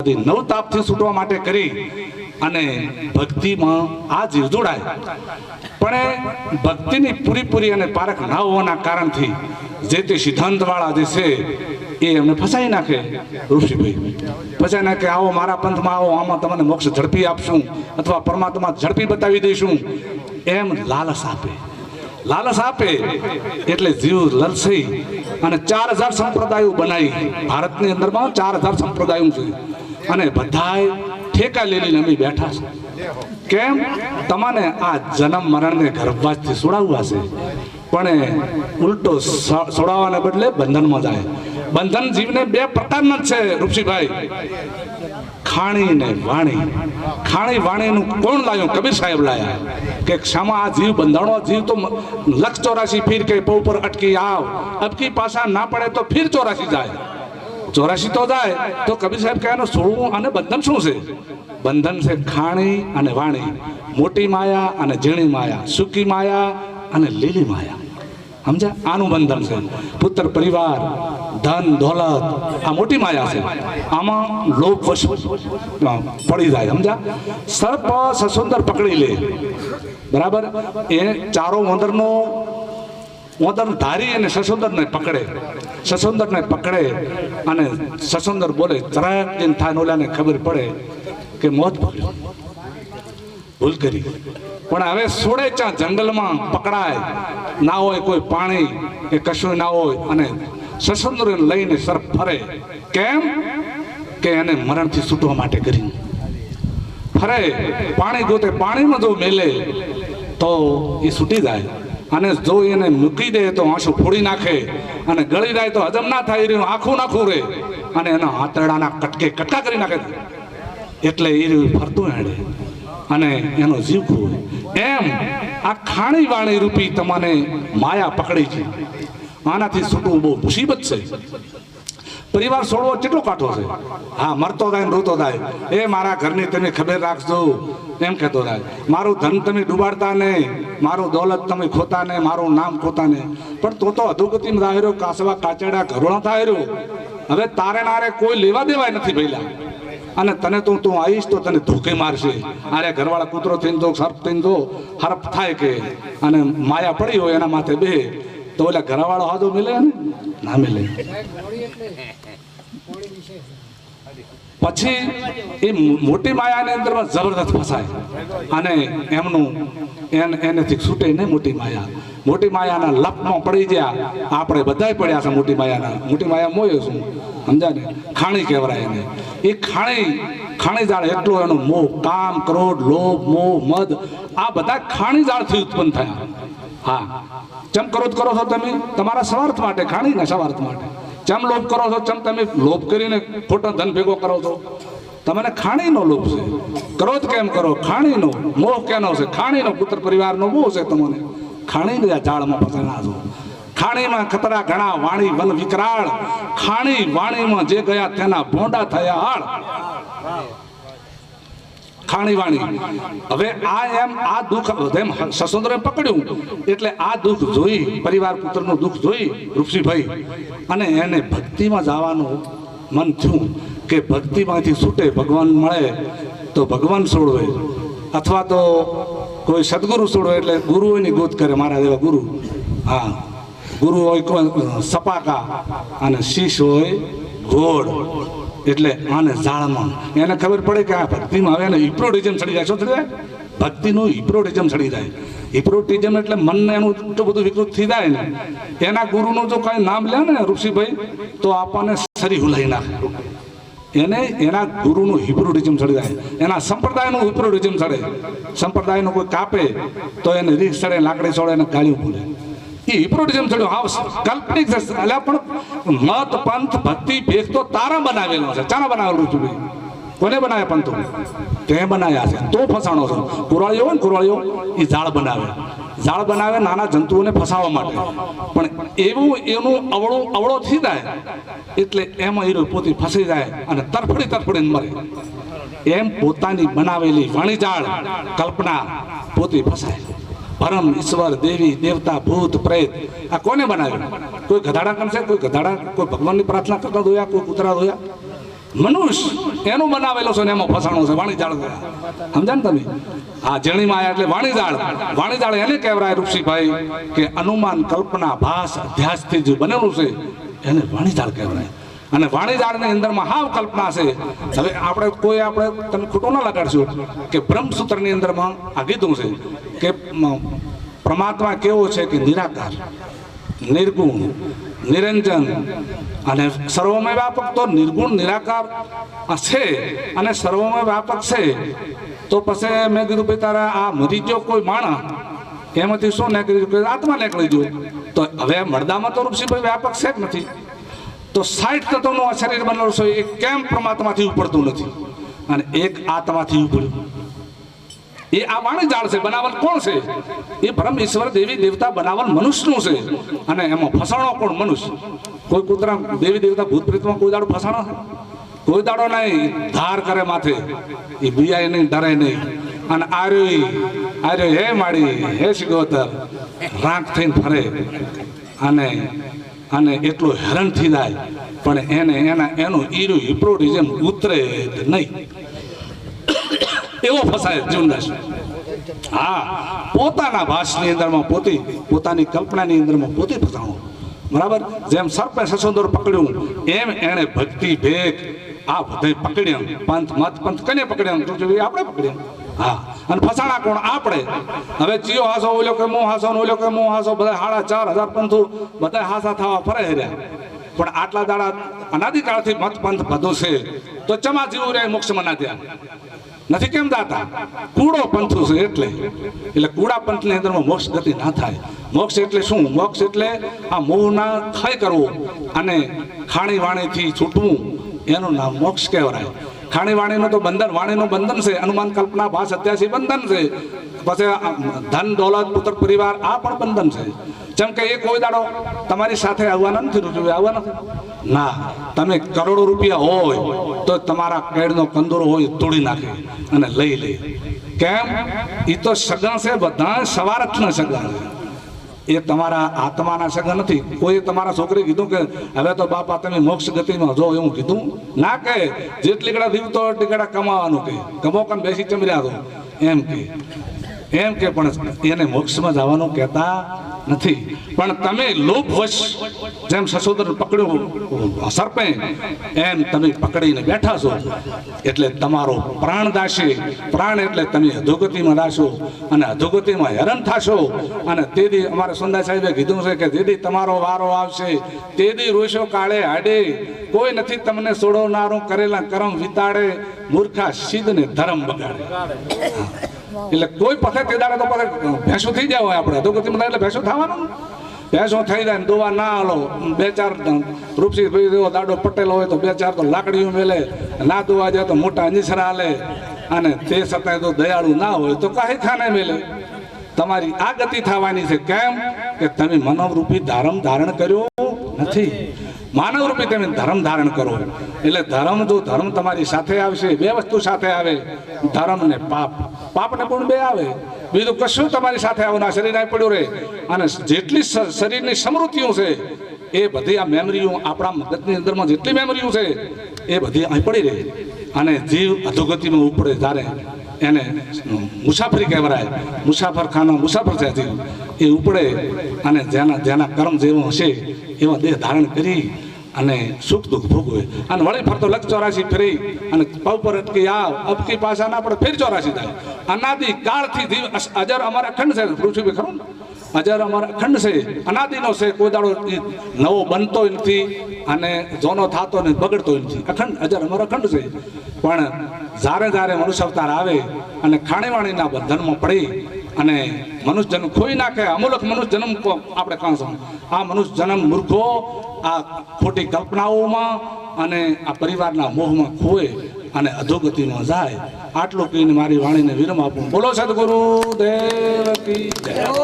બધી નવ તાપથી છૂટવા માટે કરી અને ભક્તિમાં આ જીવ જોડાય, પણ ભક્તિની પૂરીપૂરી અને પારખ ના હોવાના કારણથી જે તે સિદ્ધાંતવાળા જે છે એ એમને ફસાઈ નાખે. ઋષિભાઈ ફસાઈ નાખે, આવો મારા પંથમાં આવો, આમાં તમને મોક્ષ ઝડપી આપશું અથવા પરમાત્મા ઝડપી બતાવી દઈશું, એમ લાલચ આપે. લાલચ આપે એટલે જીવ લલસાઈ અને 4000 સંપ્રદાયો બનાવી. ભારતની અંદરમાં 4000 સંપ્રદાયો છે અને બધાય ઠેકા લઈને અમે બેઠા છે. કેમ? તમને આ જન્મ મરણને ગર્ભવાસથી છોડાવવા છે, પણ ઉલટો છોડાવવાને બદલે બંધનમાં જાય. બંધન જીવને બે પ્રકારના જ છે ઋષિભાઈ, ખાણી ને વાણી. ખાણી વાણીનું કોણ લાવ્યું? કબીર સાહેબ લાયા કે ક્ષમા આ જીવ બંધાણો જીવ તો 184 ફીર કે પો પર અટકી આવ, અબકી પાછા ના પડે તો ફીર 84 જાય. 84 તો જાય તો કબીર સાહેબ કહે છોડવું અને બંધન શું છે? બંધન છે ખાણી અને વાણી, મોટી માયા અને ઝીણી માયા, સૂકી માયા અને લીલી માયા. સમજા? આનું બંધન છે. પુત્ર પરિવાર ધન દોલત આ મોટી માયા છે, આમાં લોભ વશ પડી જાય. સમજા? સર્પ સસુંદર પકડી લે, બરાબર? એ ચારો ઓંદરનો ધારી અને સસુંદરને પકડે, સસુંદરને પકડે અને સસુંદર બોલે, તરત જઈને થાનોલાને ખબર પડે કે મોત પકડ્યો, ભૂલ કરી. પણ હવે છોડે ત્યાં જંગલમાં પકડાય, ના હોય કોઈ પાણી કે કશું ના હોય, અને સસુંદર લઈને સર્પ ફરે. કેમ? કે એને મરણથી છૂટવા માટે કરી ફરે. પાણી ગોતે, પાણીમાં જો મેલે તો એ છૂટી જાય, અને જો એને મૂકી દે તો આંસુ ફોડી નાખે, અને ગળી જાય તો હજમ ના થાય, રહ્યું આખું નાખું રે, અને એના આંતરડાના કટકે કટકા કરી નાખે. એટલે એ ફરતું હેડે અને એનો જીવ ખોવે. એમ આ ખાણી વાણી રૂપી તમને માયા પકડી છે, આનાથી છૂટવું બહુ મુસીબત છે. પરિવાર છોડવો કેટલો કાઠો છે. હા, મરતો જાય ને રોતો જાય, એ મારા ઘરની તમે ખબર રાખજો એમ કહેતો જાય. મારું ધન તમે ડૂબાડતા ને, મારું દોલત તમે ખોતા ને, મારું નામ ખોતા ને. પણ તો અધોગતિમાં રાહેરો, કાસવા કાચડા ઘરોણા થાય. હવે તારે નારે કોઈ લેવા દેવાય નથી ભઈલા, અને તને તો તું આવીશ તો તને ધોકે મારશે. અરે ઘરવાળા કૂતરો થઈને તો સર્પ થઈને તો હરપ થાય કે, અને માયા પડી હોય એના માથે બે તો ઓલા ઘરવાળો હાજો મિલે ને ના મિલે. પછી એ મોટી માયાની અંદરમાં જબરદસ્ત ફસાય અને એમનું એનેથી છૂટે નહીં. મોટી માયાના લપમાં પડી ગયા. આપણે બધાય પડ્યા છે મોટી માયા મોયો છું. સમજા ને? ખાણી કહેવાય એને. એ ખાણી જાળ એટલો એનો મોહ, કામ, ક્રોધ, લોભ, મોહ, મદ આ બધા ખાણી જાળથી ઉત્પન્ન થયા. હા, ચમ ક્રોધ કરો છો તમે? તમારા સ્વાર્થ માટે, ખાણીના સ્વાર્થ માટે. ચમ લોભ કરો છો? ચમ તમે લોભ કરીને ખોટો ધન ભેગો કરો છો? તમને ખાણીનો લોભ છે. ક્રોધ કેમ કરો? ખાણીનો. મોહ કેનો છે? ખાણીનો. પુત્ર પરિવારનો મોહ છે તમને. ખાણીના જાળમાં ફસાણા છો. ખાણીમાં ખતરા ઘણા, વાણી વન વિકરાળ. ખાણી વાણીમાં જે ગયા તેના ભોંડા થયા હાળ. ખાણી વાણી. હવે આ દુઃખ એમ સસુંદરે પકડ્યું એટલે આ દુઃખ જોઈ, પરિવાર પુત્રનું દુઃખ જોઈ ઋષિભાઈ, અને એને ભક્તિમાં જવાનું મન થયું કે ભક્તિમાંથી છૂટે, ભગવાન મળે તો ભગવાન છોડવે, અથવા તો કોઈ સદગુરુ છોડવે. એટલે ગુરુઓની ગોત કરે, મારા જેવા ગુરુ. હા, ગુરુ હોય કોઈ સપાકા અને શીશ હોય ઘોડ. એટલે આને જાળમાં એને ખબર પડે કે આ ભક્તિમાં આવે ને હિપ્નોટિઝમ ચડી જાય. શું ચડી જાય? ભક્તિનું હિપ્નોટિઝમ ચડી જાય. હિપ્નોટિઝમ એટલે મનને એનું એટલું બધું વિકૃત થઈ જાય ને, એના ગુરુનું જો કઈ નામ લે ને ઋષિભાઈ તો આપણને શરીર હુલાઈ નાખે. એને એના ગુરુનું હિપ્નોટિઝમ ચડી જાય, એના સંપ્રદાયનું હિપ્નોટિઝમ ચડે. સંપ્રદાયનું કોઈ કાપે તો એને રીસ ચડે, લાકડી ચડે, એને ગાળ્યું બોલે. એ હિપ્નોટિઝમ ચડ્યો. હા, કાલ્પનિક છે. એટલે પણ મત પંથ ભક્તિ ભેગ તો તારા બનાવેલો છે. ચાના બનાવેલું છું? કોને બનાવ્યા? પંથો તે બનાવ્યા છે. તો ફસાણો છો. કુરાળીઓ હોય ને, કુરાળીઓ એ જાળ બનાવે નાના જંતુઓને ફસાવવા માટે. પણ એવું એનું અવળો થઈ જાય એટલે એમાં હીરો પોતે ફસાઈ જાય અને તરફડીને મરે. એમ પોતાની બનાવેલી વાણીજાળ કલ્પના પોતે ફસાય. પરમ ઈશ્વર, દેવી દેવતા, ભૂત પ્રેત આ કોને બનાવ્યું? કોઈ ગધાડા કરશે? કોઈ ભગવાનની પ્રાર્થના કરતા જોયા? કોઈ કૂતરા જોયા? મનુષ્ય એનું બનાવેલો છે ને એમાં ફસાણો છે વાણીજાળ. સમજ્યા ને તમે? આ ઝીણીમાં આયા એટલે વાણીજાળ એને કહેવાય ઋષિભાઈ કે અનુમાન કલ્પના ભાસ અધ્યાસથી જે બનેલું છે એને વાણીજાળ કહેવાય. અને વાણીજાળની અંદરમાં હાવ કલ્પના છે. હવે આપણે તમે ખોટું ના લગાડશો કે બ્રહ્મસૂત્રની અંદરમાં આ કીધું છે કે પરમાત્મા કેવો છે કે નિરાકાર, નિર્ગુણ, નિરંજન અને સર્વમય વ્યાપક. તો નિર્ગુણ નિરાકાર છે અને સર્વમય વ્યાપક છે. તો પછી મેં કીધું ભાઈ તારા આ મરી ગયો કોઈ માણસ એમાંથી શું નીકળી ગયું? આત્મા નીકળી ગયો. તો હવે મળદામાં તો ઋષિભાઈ વ્યાપક છે જ નથી. તો 60 તત્વનું આ શરીર બનેલું છે એ કેમ પરમાત્માથી ઉપડતું નથી અને એક આત્માથી ઉપડ્યું? એ આ વાણીજાળ છે. બનાવલ કોણ છે? એ પરમ ઈશ્વર દેવી દેવતા બનાવલ મનુષ્યનું છે. અને એમાં ફસાણો કોણ? મનુષ્ય. કોઈ કૂતરા દેવી દેવતા ભૂત પ્રેતમાં કોઈ દાડો ફસાણો છે? કોઈ દાડો નહીં. ધાર કરે માથે, એ બિયાય નહીં, ડરે નહીં. અને આર્યો હે માડી હે શિગોતર રાંક થઈને ફરે અને એટલો હેરાન થઈ જાય પણ એનું ઈરું હિપ્રોડી જેમ ઉતરે નહીં એવો ફસાય જીવનદાસ. હા, પોતાના ભાષની અંદરમાં પોતાની કલ્પનાની અંદરમાં પોતે ફસાણો. બરાબર? જેમ સર્પે સસોદર પકડ્યું એમ એને ભક્તિ ભેગ આ બધે પકડ્યા. પંથ કને પકડ્યા? આપણે પકડ્યા. હા, અને ફસાણા કોણ? આપણે. હવે ચિયો હાસો ઓલ્યો કે મો હાસો, ઓલ્યો કે મો હાસો, બધા 4,500 પંથો બધા હાસા થવા ફરે રહ્યા. પણ આટલા દાડા અનાદિકાળથી મત પંથ બધું છે તો ચમા જીવું રે મોક્ષમાં ના થયા નથી. કેમ દાતા? કૂડો પંથું છે એટલે કૂડા પંથની અંદરમાં મોક્ષ ગતિ ના થાય. મોક્ષ એટલે શું? મોક્ષ એટલે આ મોહના ખય કરવો અને ખાણી વાણીથી છૂટવું, એનું નામ મોક્ષ કહેવાય. ખાણી વાણીનું તો બંધન, વાણીનું બંધન છે. અનુમાન કલ્પના ભાસ અત્યાસી બંધન છે. પછી ધન દોલત પુત્ર પરિવાર આ પણ બંધન છે. જેમ કે એ કોઈ દાડો તમારી સાથે આવવાના નથી, આવવાના ના. તમે કરોડો રૂપિયા હોય તો તમારા કેળનો કંદોરો હોય તોડી નાખે અને લઈ લે. કેમ? એ તો સગન છે, બધા સવારથના સગન છે. એ તમારા આત્માના સગન નથી. કોઈ તમારા છોકરી કીધું કે હવે તો બાપા તમે મોક્ષ ગતિમાં જો, એવું કીધું ના. કે જેટલી કડા દીવતો એટલી કડા કમાવાનું કે કમો કમ બેસી ચમર્યા તો એમ કે પણ એને મોક્ષમાં જવાનું કહેતા નથી. પણ તમે લોભવશ જેમ સસોદર પકડ્યું સર્પે એમ તમે પકડીને બેઠા છો એટલે તમારો પ્રાણ દાશે. પ્રાણ એટલે તમે અધોગતિમાં દાશો અને અધોગતિમાં હેરાન થશો. અને તેથી અમારે સુંદર સાહેબે કીધું છે કે દીદી તમારો વારો આવશે તેથી રોશો કાળે હાડે, કોઈ નથી તમને છોડવનારું, કરેલા કરમ વિતાડે, મૂર્ખા સિદ્ધને ધર્મ બગાડે. એટલે કોઈ પથે તે દાડે તો ભેંસો થઈ જાય હોય આપણે અધોગતિમાં એટલે ભેંસો થવાનું. ભેંસો થઈ જાય ને દોવા ના હાલો, 2-4 રૂપસી ભાઈ દાડો પટેલ હોય તો 2-4 તો લાકડીઓ મેલે, ના દોવા જાય તો મોટા અંજીસરા હાલે. અને તે છતાંય તો દયાળુ ના હોય તો કાંઈ ખાને મેલે. તમારી આ ગતિ થવાની છે. કેમ? કે તમે માનવરૂપી ધારણ કર્યો નથી. માનવરૂપી તમે ધર્મ ધારણ કરો. એટલે ધર્મ તમારી સાથે આવશે. 2 વસ્તુ સાથે આવે, ધર્મ ને પાપ. પાપ ને પણ 2 આવે, બીજું કશું તમારી સાથે આવના શરીર આ પડ્યું રહે. અને જેટલી શરીરની સમૃદ્ધિઓ છે એ બધી આ મેમરીઓ આપણા મગજની અંદરમાં જેટલી મેમરીઓ છે એ બધી અહીં પડી રહે. અને જીવ અધોગતિમાં ઉપડે ત્યારે એને મુસાફરી કહેવાય. મુસાફર ખાના મુસાફર છે જીવ. એ ઉપડે અને જેના કર્મ જેવો હશે એવા દેહ ધારણ કરી અને સુખ દુઃખ ભોગવે. અને વળી ફરતો લખ 84 ફેરી અને પગ પર અટકી આવ અબકી પાછા ના પડે ફેર 84 થાય. અનાદિ કાળથી જીવ અજર અમારા અખંડ છે. પૃથ્વી ખરું અજર અમારા અખંડ છે, અનાદિનો છે. કોઈ દાડો નવો બનતો નથી અને જોનો થતો ને બગડતો નથી. અખંડ અજર અમારો અખંડ છે. પણ જ્યારે મનુષ્ય અવતાર આવે અને ખાણીવાણીના બંધનમાં પડી અને મનુષ્ય જન્મ ખોઈ નાખે. અમૂલક મનુષ્ય જન્મ આપણે કાં છું. આ મનુષ્ય જન્મ મૂર્ખો આ ખોટી કલ્પનાઓમાં અને આ પરિવારના મોહમાં ખોય અને અધોગતિમાં જાય. આટલું કહીને મારી વાણીને વિરામ આપું. બોલો સદગુરુ દેવ કી જય.